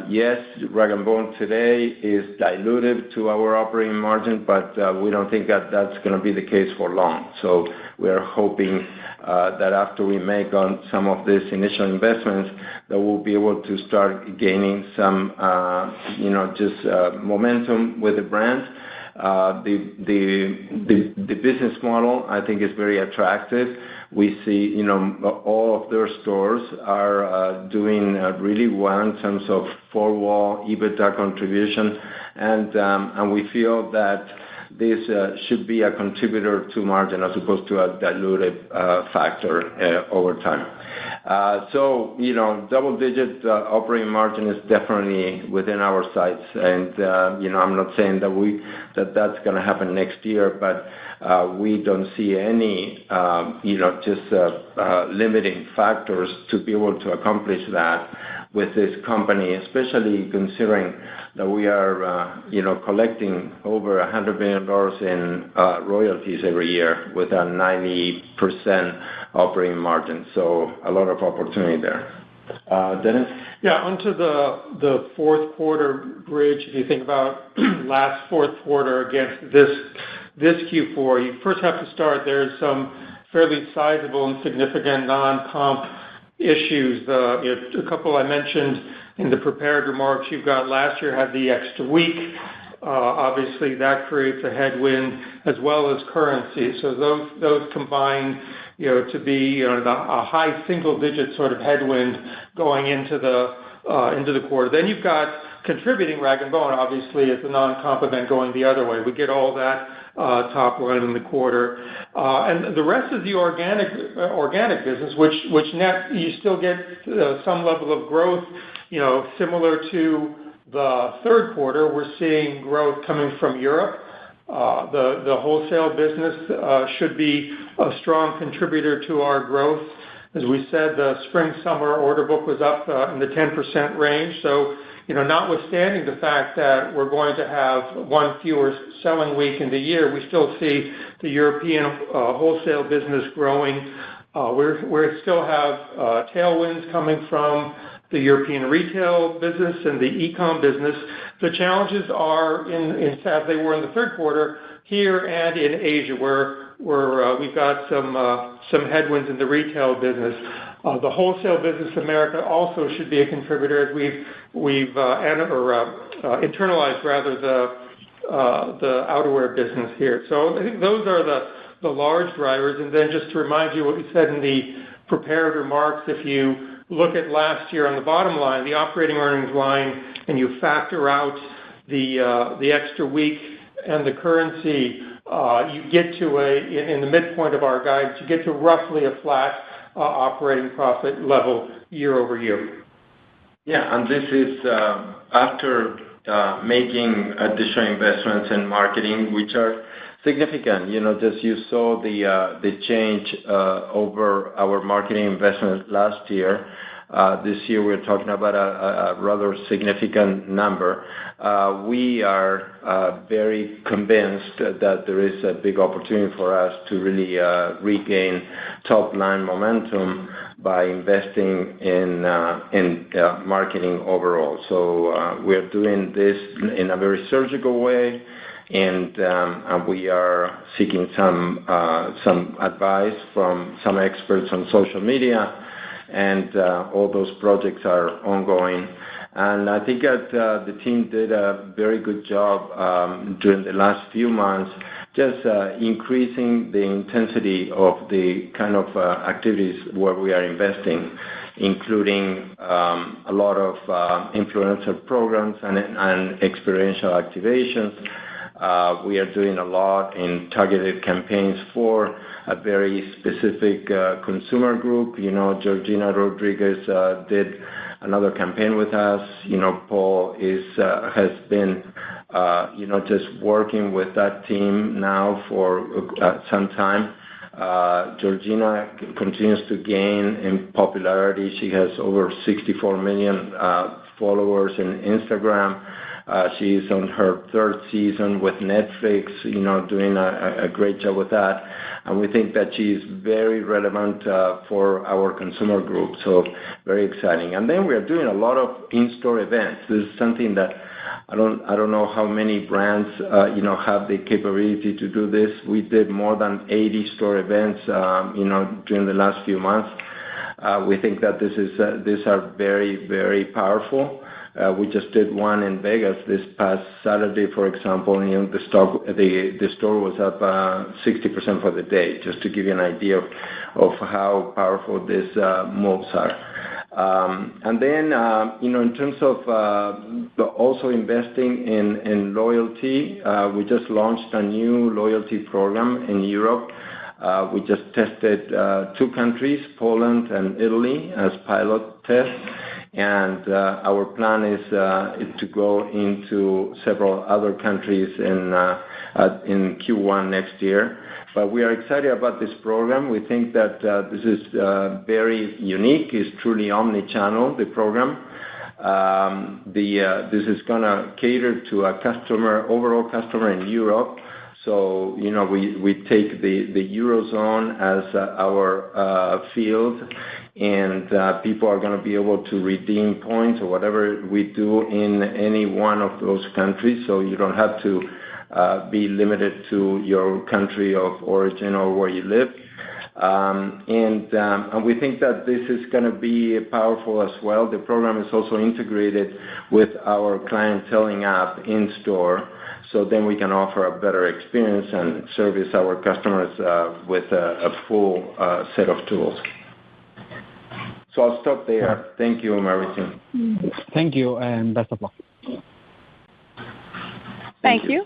Yes, Rag & Bone today is dilutive to our operating margin, but we don't think that that's going to be the case for long. So we're hoping that after we make on some of these initial investments, that we'll be able to start gaining some, momentum with the brand. The business model, I think, is very attractive. We see, all of their stores are doing really well in terms of four-wall EBITDA contribution, and we feel that this should be a contributor to margin as opposed to a dilutive factor over time. So, double-digit operating margin is definitely within our sights, and I'm not saying that that's going to happen next year, but we don't see any limiting factors to be able to accomplish that with this company, especially considering that we are, collecting over $100 million in royalties every year with a 90% operating margin. So a lot of opportunity there. Dennis? Yeah, onto the fourth quarter bridge. If you think about last fourth quarter against this Q4, you first have to start. There's some fairly sizable and significant non-comp issues. A couple I mentioned in the prepared remarks. You've got last year had the extra week. Obviously, that creates a headwind as well as currency. So those combine, to be a high single-digit sort of headwind going into the quarter. Then you've got contributing rag and bone. Obviously, it's a non-comp event going the other way. We get all that top line in the quarter, and the rest is the organic business, which net you still get some level of growth. Similar to the third quarter, we're seeing growth coming from Europe. The wholesale business should be a strong contributor to our growth. As we said, the spring-summer order book was up in the 10% range. So, notwithstanding the fact that we're going to have one fewer selling week in the year, we still see the European wholesale business growing. We still have tailwinds coming from the European retail business and the e-com business. The challenges are, as they were in the third quarter, here and in Asia, where we've got some headwinds in the retail business. The wholesale business in America also should be a contributor as we've internalized rather the outerwear business here. So I think those are the large drivers. And then just to remind you what we said in the prepared remarks, if you look at last year on the bottom line, the operating earnings line, and you factor out the extra week and the currency, you get to in the midpoint of our guidance, you get to roughly a flat operating profit level year over year. Yeah, and this is after making additional investments in marketing, which are significant. Just you saw the change over our marketing investment last year. This year we're talking about a rather significant number. We are very convinced that there is a big opportunity for us to really regain top-line momentum by investing in marketing overall. So we're doing this in a very surgical way, and we are seeking some advice from some experts on social media, and all those projects are ongoing. And I think that the team did a very good job during the last few months, just increasing the intensity of the kind of activities where we are investing, including a lot of influencer programs and experiential activations. We are doing a lot in targeted campaigns for a very specific consumer group. Georgina Rodriguez did another campaign with us. Paul has been, just working with that team now for some time. Georgina continues to gain in popularity. She has over 64 million followers in Instagram. She's on her third season with Netflix, doing a great job with that. And we think that she's very relevant for our consumer group. So very exciting. And then we are doing a lot of in-store events. This is something that I don't know how many brands, have the capability to do this. We did more than 80 store events, during the last few months. We think that these are very, very powerful. We just did one in Vegas this past Saturday, for example. The store was up 60% for the day, just to give you an idea of how powerful these moves are. And then, in terms of also investing in loyalty, we just launched a new loyalty program in Europe. We just tested 2 countries, Poland and Italy, as pilot tests. and our plan is to go into several other countries in Q1 next year. But we are excited about this program. We think that this is very unique. It's truly omni-channel, the program. This is going to cater to a overall customer in Europe. So, we take the Eurozone as our field, and people are going to be able to redeem points or whatever we do in any one of those countries. So you don't have to be limited to your country of origin or where you live. And we think that this is going to be powerful as well. The program is also integrated with our clienteling app in store, so then we can offer a better experience and service our customers with a full set of tools. So I'll stop there. Thank you, Mauricio. Thank you, and best of luck. Thank you.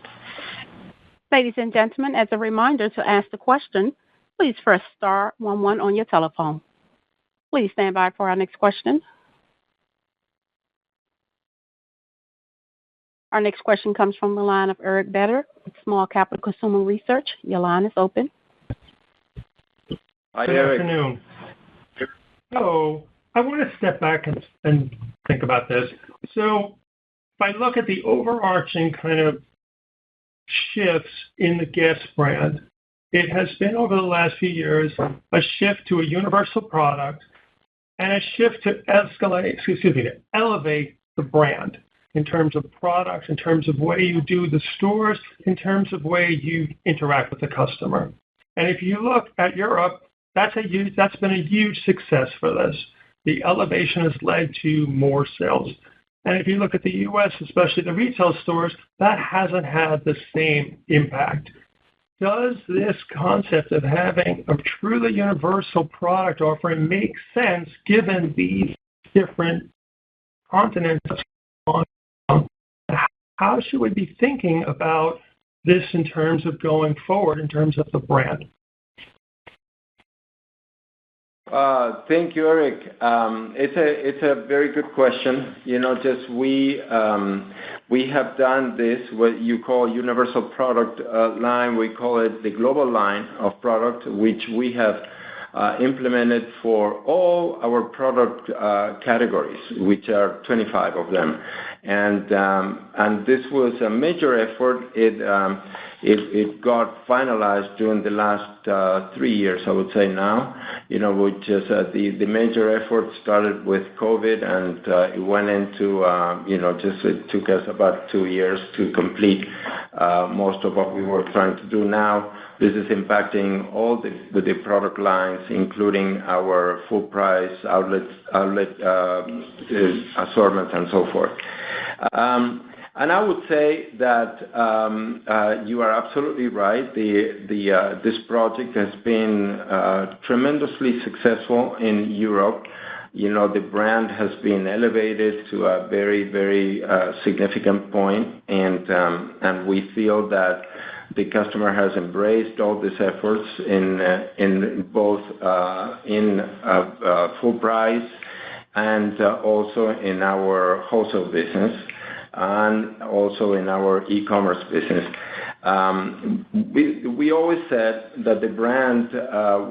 Ladies and gentlemen, as a reminder to ask the question, please press star 11 on your telephone. Please stand by for our next question. Our next question comes from the line of Eric Beder with Small Capital Consumer Research. Your line is open. Hi, Good Eric. afternoon. So I want to step back and think about this. So if I look at the overarching kind of shifts in the GES brand, it has been over the last few years a shift to a universal product and a shift to elevate the brand in terms of products, in terms of way you do the stores, in terms of way you interact with the customer. And if you look at Europe, that's been a huge success for this. The elevation has led to more sales. And if you look at the U.S., especially the retail stores, that hasn't had the same impact. Does this concept of having a truly universal product offering make sense given these different continents? How should we be thinking about this in terms of going forward, in terms of the brand? Thank you, Eric. It's a very good question. We have done this, what you call universal product line. We call it the global line of product, which we have implemented for all our product categories, which are 25 of them. And this was a major effort. It got finalized during the last 3 years, I would say now, which is the major effort started with COVID, and it went into, it took us about 2 years to complete most of what we were trying to do now. This is impacting all the product lines, including our full price outlet assortments and so forth. And I would say that you are absolutely right. This project has been tremendously successful in Europe. The brand has been elevated to a very, very significant point, and we feel that the customer has embraced all these efforts in both full price and also in our wholesale business and also in our e-commerce business. We always said that the brand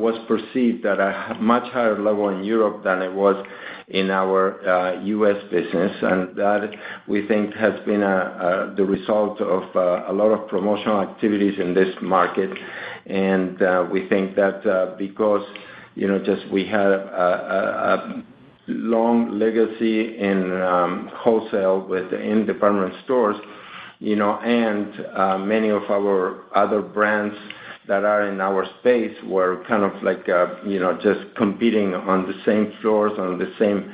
was perceived at a much higher level in Europe than it was in our U.S. business, and that we think has been the result of a lot of promotional activities in this market. And we think that because we had a long legacy in wholesale within department stores, and many of our other brands that are in our space were kind of like, just competing on the same floors, on the same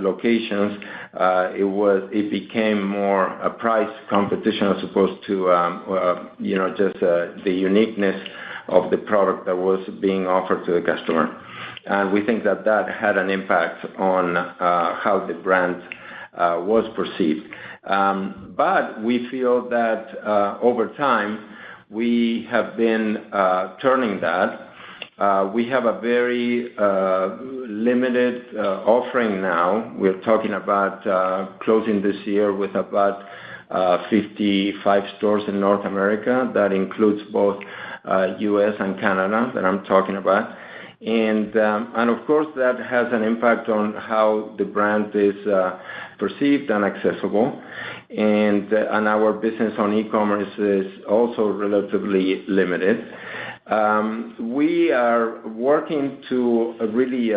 locations. It became more a price competition as opposed to, just the uniqueness of the product that was being offered to the customer. And we think that had an impact on how the brand was perceived. But we feel that over time, we have been turning that. We have a very limited offering now. We're talking about closing this year with about 55 stores in North America. That includes both U.S. and Canada that I'm talking about. And of course, that has an impact on how the brand is perceived and accessible. And our business on e-commerce is also relatively limited. We are working to really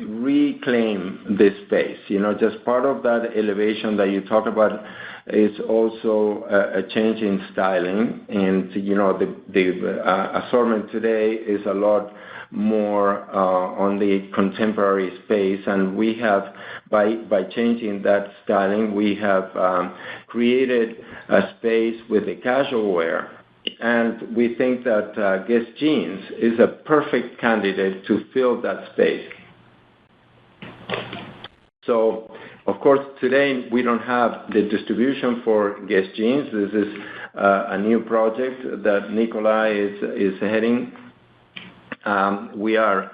reclaim this space. Just part of that elevation that you talk about is also a change in styling. And, the assortment today is a lot more on the contemporary space. And we have, by changing that styling, we have created a space with the casual wear. And we think that Guess Jeans is a perfect candidate to fill that space. So, of course, today we don't have the distribution for Guess Jeans. This is a new project that Nikolai is heading. We are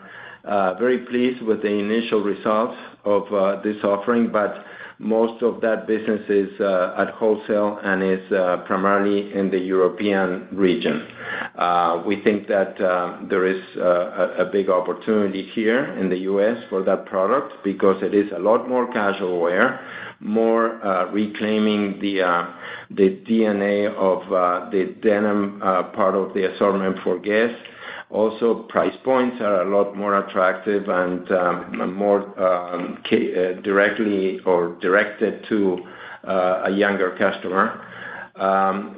very pleased with the initial results of this offering, but most of that business is at wholesale and is primarily in the European region. We think that there is a big opportunity here in the U.S. for that product because it is a lot more casual wear, more reclaiming the DNA of the denim part of the assortment for Guess. Also, price points are a lot more attractive and more directly or directed to a younger customer.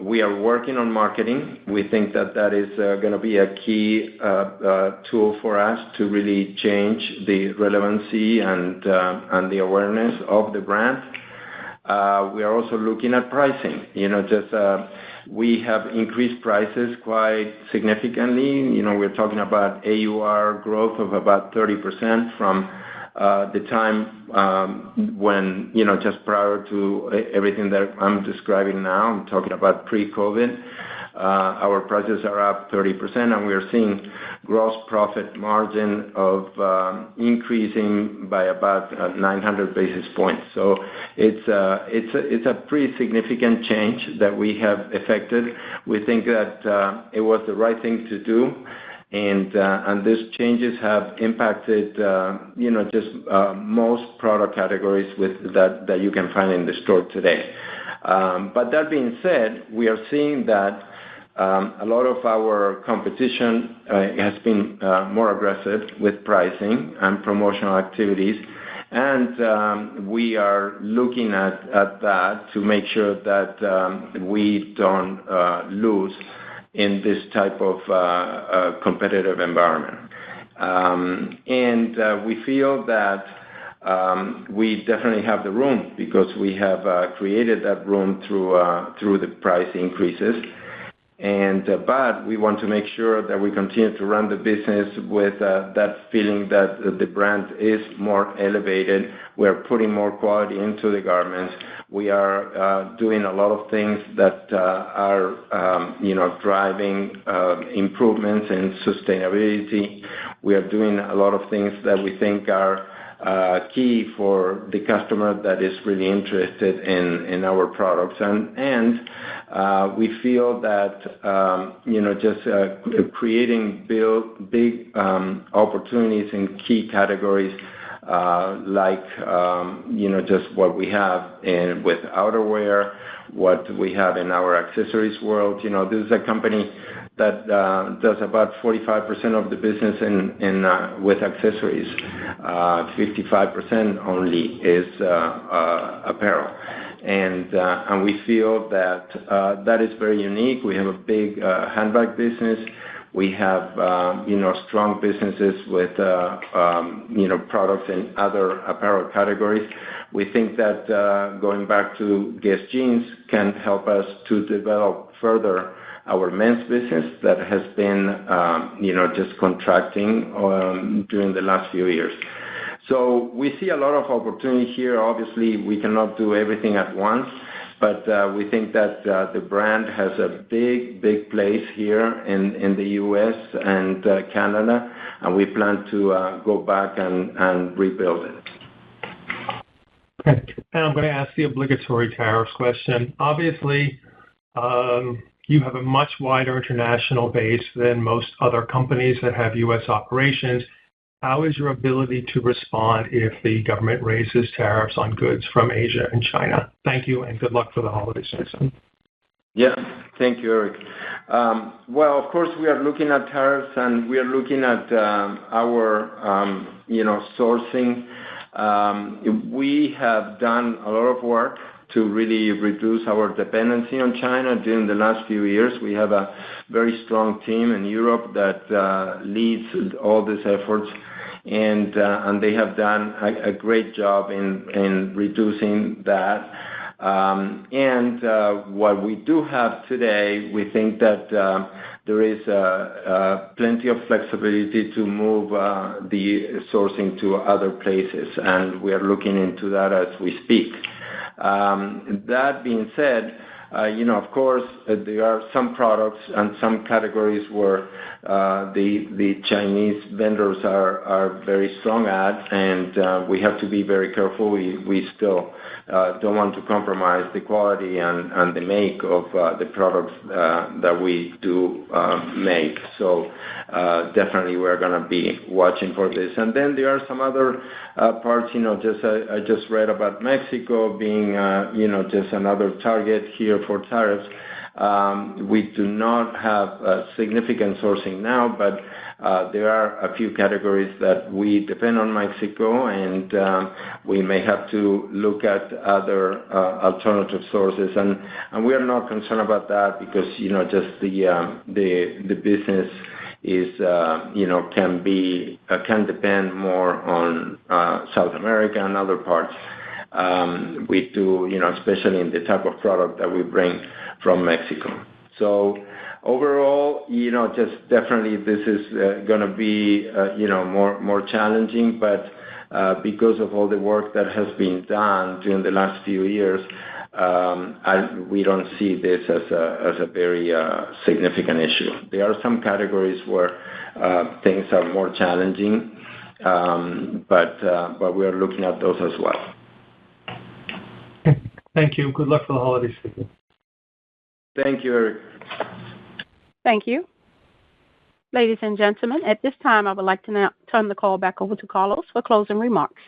We are working on marketing. We think that is going to be a key tool for us to really change the relevancy and the awareness of the brand. We are also looking at pricing. We have increased prices quite significantly. We're talking about AUR growth of about 30% from the time when, just prior to everything that I'm describing now. I'm talking about pre-COVID. Our prices are up 30%, and we are seeing gross profit margin of increasing by about 900 basis points. So it's a pretty significant change that we have effected. We think that it was the right thing to do, and these changes have impacted just most product categories that you can find in the store today. But that being said, we are seeing that a lot of our competition has been more aggressive with pricing and promotional activities, and we are looking at that to make sure that we don't lose in this type of competitive environment. And we feel that we definitely have the room because we have created that room through the price increases. But we want to make sure that we continue to run the business with that feeling that the brand is more elevated. We're putting more quality into the garments. We are doing a lot of things that are, driving improvements in sustainability. We are doing a lot of things that we think are key for the customer that is really interested in our products. And we feel that, just creating big opportunities in key categories like, just what we have with outerwear, what we have in our accessories world. This is a company that does about 45% of the business with accessories. 55% only is apparel. And we feel that that is very unique. We have a big handbag business. We have, strong businesses with, products in other apparel categories. We think that going back to Guess Jeans can help us to develop further our men's business that has been, just contracting during the last few years. So we see a lot of opportunity here. Obviously, we cannot do everything at once, But we think that the brand has a big place here in the U.S. and Canada, and we plan to go back and rebuild it. Okay. And I'm going to ask the obligatory tariffs question. Obviously, you have a much wider international base than most other companies that have U.S. operations. How is your ability to respond if the government raises tariffs on goods from Asia and China? Thank you, and good luck for the holiday season. Yeah, thank you, Eric. Well, of course, we are looking at tariffs, and we are looking at our, sourcing. We have done a lot of work to really reduce our dependency on China during the last few years. We have a very strong team in Europe that leads all these efforts, and they have done a great job in reducing that. And what we do have today, we think that there is plenty of flexibility to move the sourcing to other places, and we are looking into that as we speak. That being said, of course, there are some products and some categories where the Chinese vendors are very strong at, and we have to be very careful. We still don't want to compromise the quality and the make of the products that we do make. So definitely we're going to be watching for this. And then there are some other parts, I just read about Mexico being, just another target here for tariffs. We do not have significant sourcing now, but there are a few categories that we depend on Mexico, and we may have to look at other alternative sources. And we are not concerned about that because, just the business is, can depend more on South America and other parts. We do, especially in the type of product that we bring from Mexico. So overall, just definitely this is going to be, more challenging, but because of all the work that has been done during the last few years, we don't see this as a very significant issue. There are some categories where things are more challenging, but we are looking at those as well. Thank you. Good luck for the holiday season. Thank you, Eric. Thank you. Ladies and gentlemen, at this time, I would like to now turn the call back over to Carlos for closing remarks.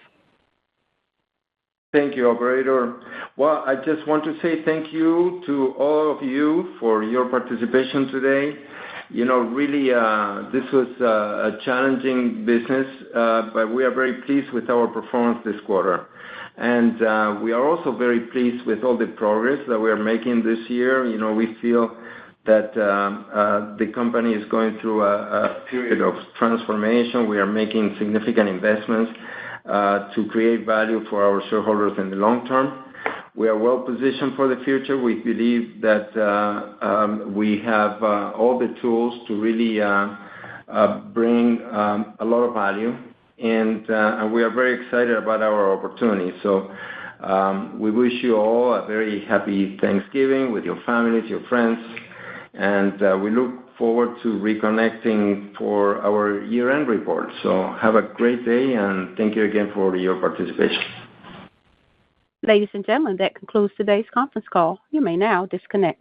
Thank you, operator. Well, I just want to say thank you to all of you for your participation today. Really, this was a challenging business, but we are very pleased with our performance this quarter. And we are also very pleased with all the progress that we are making this year. We feel that the company is going through a period of transformation. We are making significant investments to create value for our shareholders in the long term. We are well positioned for the future. We believe that we have all the tools to really bring a lot of value, and we are very excited about our opportunities. So we wish you all a very happy Thanksgiving with your families, your friends, and we look forward to reconnecting for our year-end report. So have a great day, and thank you again for your participation. Ladies and gentlemen, that concludes today's conference call. You may now disconnect.